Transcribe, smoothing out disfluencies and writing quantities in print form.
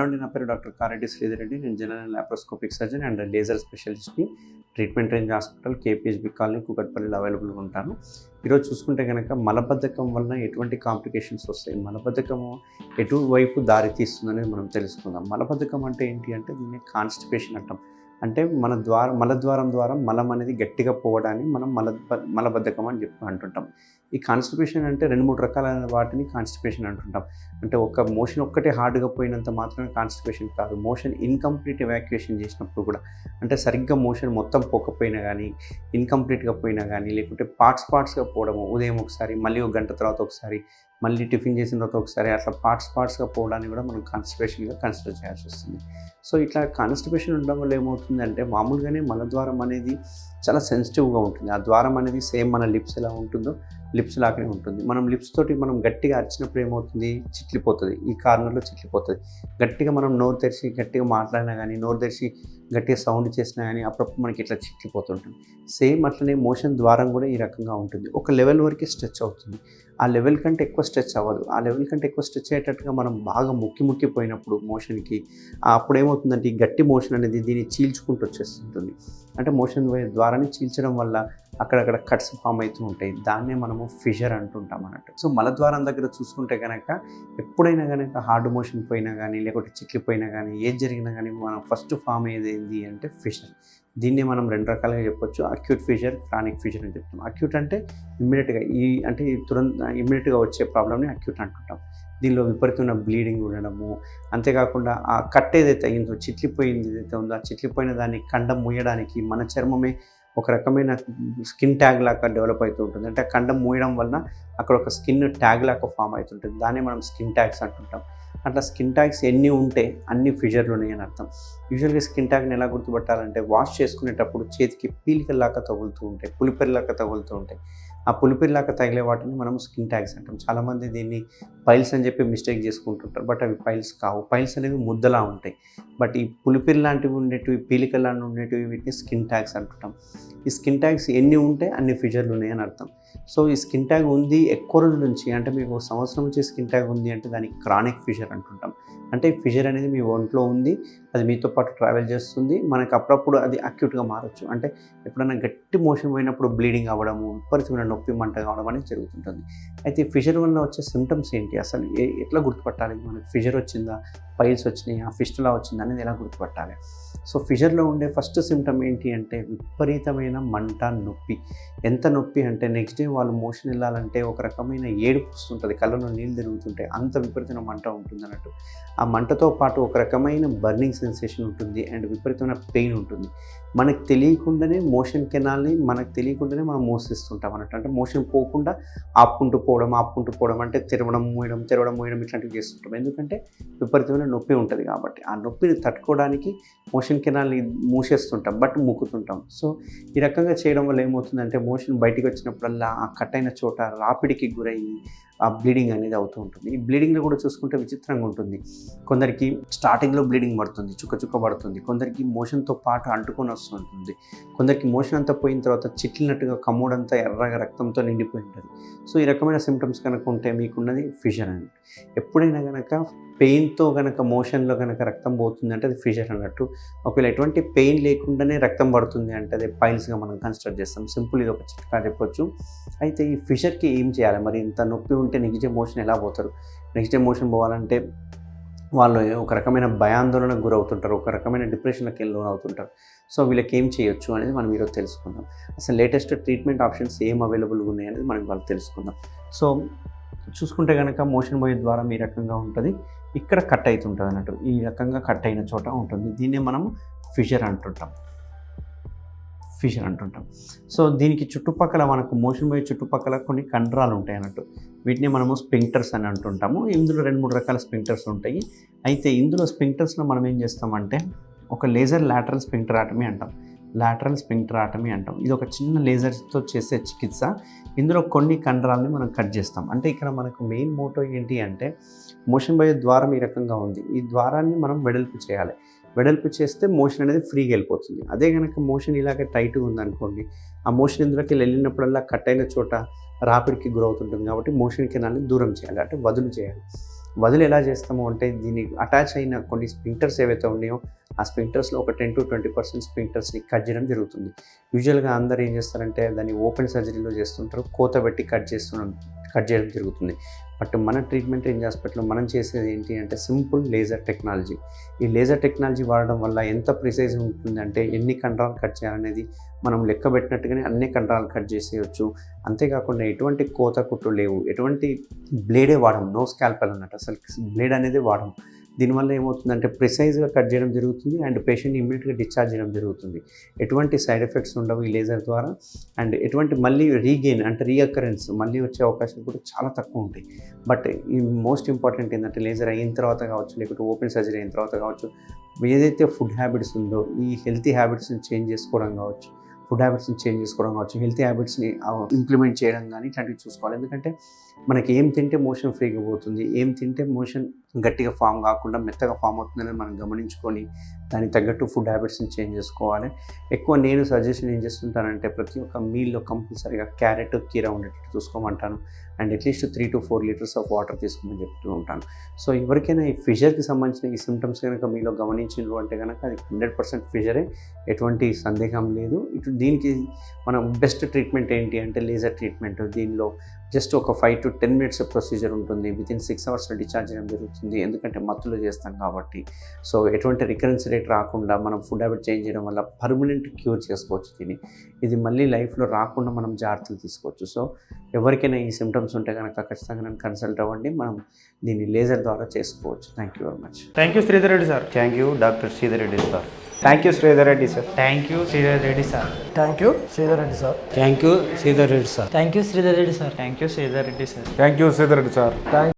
Hello అండి, నా పేరు డాక్టర్ కారెడ్డి శ్రీధర్ రెడ్డి. నేను general laparoscopic surgeon and laser స్పెషలిస్ట్ని. Treatment range hospital KPHB colony కూకట్పల్లిలో అవైలబుల్గా ఉంటాను. ఈరోజు చూసుకుంటే కనుక మలబద్ధకం వలన ఎటువంటి కాంప్లికేషన్స్ వస్తాయి, మలబద్ధకము ఎటువైపు దారి తీస్తుందనేది మనం తెలుసుకుందాం. మలబద్ధకం అంటే ఏంటి అంటే దీన్ని కాన్స్టిపేషన్ అంటాం. అంటే మలద్వారం ద్వారా మలం అనేది గట్టిగా పోవడాన్ని మనం మలబద్ధకం అని అంటుంటాం. ఈ కాన్స్టిపేషన్ అంటే 2-3 రకాల వాటిని కాన్స్టిపేషన్ అంటుంటాం. అంటే ఒక మోషన్ ఒక్కటే హార్డ్గా పోయినంత మాత్రమే కాన్స్టిపేషన్ కాదు, మోషన్ ఇన్కంప్లీట్ ఎవాక్యుయేషన్ చేసినప్పుడు కూడా, అంటే సరిగ్గా మోషన్ మొత్తం పోకపోయినా కానీ, ఇన్కంప్లీట్గా పోయినా కానీ, లేకుంటే పార్ట్స్గా పోవడము, ఉదయం ఒకసారి, మళ్ళీ ఒక గంట తర్వాత ఒకసారి, మళ్ళీ టిఫిన్ చేసిన తర్వాత ఒకసారి, అట్లా పార్ట్స్గా పోవడాన్ని కూడా మనం కాన్స్టిపేషన్గా కన్సిడర్ చేయాల్సి వస్తుంది. సో ఇట్లా కాన్స్టిపేషన్ ఉండడం వల్ల ఏమవుతుందంటే, మామూలుగానే మలద్వారం అనేది చాలా సెన్సిటివ్గా ఉంటుంది. ఆ ద్వారం అనేది సేమ్ మన లిప్స్ ఎలా ఉంటుందో లిప్స్ లాగానే ఉంటుంది. మనం లిప్స్ తోటి మనం గట్టిగా అరిచినప్పుడు ఏమవుతుంది, చిట్లిపోతుంది, ఈ కార్నర్లో చిట్లిపోతుంది. గట్టిగా మనం నోరు తెరిచి గట్టిగా మాట్లాడినా కానీ, నోరు తెరిచి గట్టిగా సౌండ్ చేసినా కానీ అప్పుడప్పుడు మనకి ఇట్లా చిట్లిపోతుంటుంది. సేమ్ అట్లనే మోషన్ ద్వారం కూడా ఈ రకంగా ఉంటుంది. ఒక లెవెల్ వరకే స్ట్రెచ్ అవుతుంది, ఆ లెవెల్ కంటే ఎక్కువ స్ట్రెచ్ అవ్వదు. ఆ లెవెల్ కంటే ఎక్కువ స్ట్రెచ్ అయ్యేటట్టుగా మనం బాగా ముక్కిపోయినప్పుడు మోషన్కి అప్పుడు ఏమవుతుందంటే ఈ గట్టి మోషన్ అనేది దీన్ని చీల్చుకుంటూ వచ్చేస్తుంటుంది. అంటే మోషన్ ద్వారాన్ని చీల్చడం వల్ల అక్కడక్కడ కట్స్ ఫామ్ అవుతూ ఉంటాయి. దాన్నే మనము ఫిషర్ అంటుంటాం అన్నట్టు. సో మలద్వారం దగ్గర చూసుకుంటే కనుక ఎప్పుడైనా కనుక హార్డ్ మోషన్ పోయినా కానీ, లేకపోతే చిట్లిపోయినా కానీ, ఏది జరిగినా కానీ మనం ఫస్ట్ ఫామ్ అయ్యేది ఏంటి అంటే ఫిషర్. దీన్ని మనం 2 రకాలుగా చెప్పొచ్చు, అక్యూట్ ఫిషర్, క్రానిక్ ఫిషర్ అని చెప్తాం. అక్యూట్ అంటే ఇమ్మీడియట్గా ఇమ్మీడియట్గా వచ్చే ప్రాబ్లమ్ని అక్యూట్ అంటుంటాం. దీనిలో విపరీతమైన బ్లీడింగ్ ఉండడము, అంతేకాకుండా ఆ కట్ ఏదైతే అయిందో, చిట్లిపోయింది ఏదైతే ఉందో, ఆ చిట్లిపోయిన దాన్ని కండం మూయడానికి మన చర్మమే ఒక రకమైన స్కిన్ ట్యాగ్ లాగా డెవలప్ అవుతూ ఉంటుంది. అంటే ఆ కండం మూయడం వలన అక్కడ ఒక స్కిన్ ట్యాగ్ లాగా ఫామ్ అవుతుంటుంది. దాన్ని మనం స్కిన్ ట్యాగ్స్ అంటుంటాం. అట్లా స్కిన్ ట్యాగ్స్ ఎన్ని ఉంటే అన్ని ఫిషర్లు ఉన్నాయి అని అర్థం. యూజువల్గా స్కిన్ ట్యాగ్ని ఎలా గుర్తుపట్టాలంటే, వాష్ చేసుకునేటప్పుడు చేతికి పీలికల్లాగా తగులుతూ ఉంటాయి, పులిపెరిలాగా తగులుతూ ఉంటాయి. ఆ పులిపెరిలాగా తగిలే వాటిని మనం స్కిన్ ట్యాగ్స్ అంటాం. చాలామంది దీన్ని పైల్స్ అని చెప్పి మిస్టేక్ చేసుకుంటుంటారు, బట్ అవి పైల్స్ కావు. పైల్స్ అనేవి ముద్దలా ఉంటాయి, బట్ ఈ పులిపెరి లాంటివి ఉండేటివి, పీలికల్ లాంటివి ఉండేటివి, వీటిని స్కిన్ ట్యాగ్స్ అంటుంటాం. ఈ స్కిన్ ట్యాగ్స్ ఎన్ని ఉంటే అన్ని ఫిషర్లు ఉన్నాయి అని అర్థం. సో ఈ స్కిన్ ట్యాగ్ ఉంది ఎక్కువ రోజుల నుంచి, అంటే మీకు 1 సంవత్సరం నుంచి స్కిన్ ట్యాగ్ ఉంది అంటే దానికి క్రానిక్ ఫిషర్ అంటుంటాం. అంటే ఈ ఫిషర్ అనేది మీ ఒంట్లో ఉంది, అది మీతో పాటు ట్రావెల్ చేస్తుంది. మనకు అప్పుడప్పుడు అది అక్యూట్గా మారచ్చు. అంటే ఎప్పుడైనా గట్టి మోషన్ పోయినప్పుడు బ్లీడింగ్ అవ్వడము, విపరీతమైన నొప్పి మంట కావడం అనేది జరుగుతుంటుంది. అయితే ఈ ఫిషర్ వల్ల వచ్చే సిమ్టమ్స్ ఏంటి, అసలు ఎట్లా గుర్తుపట్టాలి, మనకి ఫిషర్ వచ్చిందా, పైల్స్ వచ్చినాయి, ఆ ఫిస్టులా వచ్చిందా అనేది ఎలా గుర్తుపట్టాలి? సో ఫిషర్లో ఉండే ఫస్ట్ సిమ్టమ్ ఏంటి అంటే విపరీతమైన మంట, నొప్పి. ఎంత నొప్పి అంటే నెక్స్ట్ డే వాళ్ళు మోషన్ వెళ్ళాలంటే ఒక రకమైన ఏడుపు వస్తుంటుంది, కళ్ళలో నీళ్ళు తిరుగుతుంటాయి, అంత విపరీతమైన మంట ఉంటుంది అన్నట్టు. ఆ మంటతో పాటు ఒక రకమైన బర్నింగ్ సెన్సేషన్ ఉంటుంది అండ్ విపరీతమైన పెయిన్ ఉంటుంది. మనకు తెలియకుండానే మోషన్ కెనాల్ని మనం మోసిస్తుంటాం అన్నట్టు. అంటే మోషన్ పోకుండా ఆపుకుంటూ పోవడం అంటే తెరవడం మూయడం ఇట్లాంటివి చేస్తుంటాం. ఎందుకంటే విపరీతమైన నొప్పి ఉంటుంది కాబట్టి. ఆ నొప్పిని తట్టుకోవడానికి మోషన్ కెనాల్ని మూసేస్తుంటాం, బట్ ముక్కుతుంటాం. సో ఈ రకంగా చేయడం వల్ల ఏమవుతుందంటే మోషన్ బయటికి వచ్చినప్పుడల్లా ఆ కట్ అయిన చోట రాపిడికి గురయ్యి ఆ బ్లీడింగ్ అనేది అవుతూ ఉంటుంది. ఈ బ్లీడింగ్లో కూడా చూసుకుంటే విచిత్రంగా ఉంటుంది. కొందరికి స్టార్టింగ్లో బ్లీడింగ్ పడుతుంది, చుక్క పడుతుంది. కొందరికి మోషన్తో పాటు అంటుకొని వస్తుంటుంది. కొందరికి మోషన్ అంతా పోయిన తర్వాత చిట్లినట్టుగా కమ్మోడంతా ఎర్రగా రక్తంతో నిండిపోయి ఉంటుంది. సో ఈ రకమైన సిమ్టమ్స్ కనుక ఉంటే మీకున్నది ఫిషర్ అని. ఎప్పుడైనా కనుక పెయిన్తో కనుక మోషన్లో కనుక రక్తం పోతుంది అంటే అది ఫిషర్ అన్నట్టు. ఒకవేళ ఎటువంటి పెయిన్ లేకుండానే రక్తం పడుతుంది అంటే అది పైల్స్గా మనం కన్సిడర్ చేస్తాం. సింపుల్, ఇది ఒక చిట్కా చెప్పొచ్చు. అయితే ఈ ఫిషర్కి ఏం చేయాలి మరి? ఇంత నొప్పి ఉంటే నెక్స్ట్ డే మోషన్ ఎలా పోతారు? నెక్స్ట్ డే మోషన్ పోవాలంటే వాళ్ళు ఒక రకమైన భయాందోళనకు గురవుతుంటారు, ఒక రకమైన డిప్రెషన్కి లోనవుతుంటారు. సో వీళ్ళకి ఏం చేయొచ్చు అనేది మనం ఈరోజు తెలుసుకుందాం. అసలు లేటెస్ట్ ట్రీట్మెంట్ ఆప్షన్స్ ఏం అవైలబుల్గా ఉన్నాయి అనేది మనం వాళ్ళు తెలుసుకుందాం. సో చూసుకుంటే కనుక మోషన్ పోయే ద్వారా ఈ రకంగా ఉంటుంది, ఇక్కడ కట్ అవుతుంటుంది అన్నట్టు, ఈ రకంగా కట్ అయిన చోట ఉంటుంది. దీన్నే మనం ఫిషర్ అంటుంటాం. సో దీనికి చుట్టుపక్కల మనకు మోషన్ పోయే చుట్టుపక్కల కొన్ని కండరాలు ఉంటాయి అన్నట్టు. వీటిని మనము స్పింక్టర్స్ అని అంటుంటాము. ఇందులో 2-3 రకాల స్పింక్టర్స్ ఉంటాయి. అయితే ఇందులో స్పింక్టర్స్లో మనం ఏం చేస్తామంటే ఒక లేజర్ లాటరల్ స్పింక్టరాటమీ అంటాం. ఇది ఒక చిన్న లేజర్తో చేసే చికిత్స. ఇందులో కొన్ని కండరాలని మనం కట్ చేస్తాం. అంటే ఇక్కడ మనకు మెయిన్ మోటో ఏంటి అంటే, మోషన్ పోయే ద్వారం ఈ రకంగా ఉంది, ఈ ద్వారాన్ని మనం వెడల్పు చేస్తే మోషన్ అనేది ఫ్రీగా వెళ్ళిపోతుంది. అదే కనుక మోషన్ ఇలాగే టైట్గా ఉందనుకోండి, ఆ మోషన్ ఇందులోకి వెళ్ళినప్పుడల్లా కట్ అయిన చోట రాపిడికి గురవుతుంటుంది. కాబట్టి మోషన్ కెనాల్ని దూరం చేయాలి, అంటే వదులు చేయాలి. వదిలి ఎలా చేస్తాము అంటే దీనికి అటాచ్ అయిన కొన్ని స్పింక్టర్స్ ఏవైతే ఉన్నాయో ఆ స్పింక్టర్స్లో ఒక 10 to 20% స్పింక్టర్స్ని కట్ చేయడం జరుగుతుంది. యూజువల్గా అందరూ ఏం చేస్తారంటే దాన్ని ఓపెన్ సర్జరీలో చేస్తుంటారు, కోత పెట్టి కట్ చేయడం జరుగుతుంది. బట్ మన ట్రీట్మెంట్ రేంజ్ హాస్పిటల్లో మనం చేసేది ఏంటి అంటే సింపుల్ లేజర్ టెక్నాలజీ. ఈ లేజర్ టెక్నాలజీ వాడడం వల్ల ఎంత ప్రిసైజ్ ఉంటుందంటే ఎన్ని కండరాలు కట్ చేయాలనేది మనం లెక్క పెట్టినట్టుగానే అన్ని కండరాలు కట్ చేసేయచ్చు. అంతేకాకుండా ఎటువంటి కోత కుట్లు లేవు, ఎటువంటి బ్లేడే వాడము, నో స్కాల్పెల్ అన్నట్టు, అసలు బ్లేడ్ అనేది వాడము. దీనివల్ల ఏమవుతుందంటే ప్రిసైజ్గా కట్ చేయడం జరుగుతుంది అండ్ పేషెంట్ని ఇమ్మీడియట్గా డిశ్చార్జ్ చేయడం జరుగుతుంది. ఎటువంటి సైడ్ ఎఫెక్ట్స్ ఉండవు ఈ లేజర్ ద్వారా. అండ్ ఎటువంటి మళ్ళీ రీగెయిన్ అంటే రీఅకరెన్స్ మళ్ళీ వచ్చే అవకాశాలు కూడా చాలా తక్కువ ఉంటాయి. బట్ ఈ మోస్ట్ ఇంపార్టెంట్ ఏంటంటే లేజర్ అయిన తర్వాత కావచ్చు, లేకపోతే ఓపెన్ సర్జరీ అయిన తర్వాత కావచ్చు, ఏదైతే ఫుడ్ హ్యాబిట్స్ ఉందో ఈ హెల్తీ హ్యాబిట్స్ని చేంజ్ చేసుకోవడం కావచ్చు, హెల్తీ హ్యాబిట్స్ని ఇంప్లిమెంట్ చేయడం కానీ ఇట్లాంటివి చూసుకోవాలి. ఎందుకంటే మనకి ఏం తింటే మోషన్ ఫ్రీగా పోతుంది, ఏం తింటే మోషన్ గట్టిగా ఫామ్ కాకుండా మెత్తగా ఫామ్ అవుతుందని మనం గమనించుకొని దానికి తగ్గట్టు ఫుడ్ హ్యాబిట్స్ని చేంజ్ చేసుకోవాలి. ఎక్కువ నేను సజెషన్ ఏం చేస్తుంటానంటే ప్రతి ఒక్క మీల్లో కంపల్సరీగా క్యారెట్, కీరా ఉండేటట్టు చూసుకోమంటాను. And at least 3 to 4 liters of water తీసుకోమని చెప్తూ ఉంటాను. సో ఎవరికైనా ఈ ఫిషర్కి సంబంధించిన ఈ సిమ్టమ్స్ కనుక మీలో గమనించారు అంటే కనుక అది 100% ఫిషరే, ఎటువంటి సందేహం లేదు. దీనికి మనం బెస్ట్ ట్రీట్మెంట్ ఏంటి అంటే లేజర్ ట్రీట్మెంట్. దీనిలో జస్ట్ ఒక 5 to 10 minutes ప్రొసీజర్ ఉంటుంది. వితిన్ 6 hours డిశ్చార్జ్ చేయడం జరుగుతుంది, ఎందుకంటే మత్తులో చేస్తాం కాబట్టి. సో ఎటువంటి రికరెన్స్ రేట్ రాకుండా మనం ఫుడ్ హ్యాబిట్ చేంజ్ చేయడం వల్ల పర్మనెంట్ క్యూర్ చేసుకోవచ్చు దీన్ని. ఇది మళ్ళీ లైఫ్లో రాకుండా మనం జాగ్రత్తలు తీసుకోవచ్చు. సో ఎవరికైనా ఈ సిమ్టమ్స్ ఉంటే కనుక ఖచ్చితంగా నన్ను కన్సల్ట్ అవ్వండి, మనం దీన్ని లేజర్ ద్వారా చేసుకోవచ్చు. Thank you very much. Thank you Sridhar Reddy sir. Thank you doctor Sridhar Reddy sir. Thank you Sridhar Reddy sir. Thank you Sridhar Reddy sir. Thank you Sridhar Reddy sir. Thank you Sridhar Reddy sir. Thank you Sridhar Reddy sir. Thank you Sridhar Reddy sir. Thank you Sridhar Reddy sir.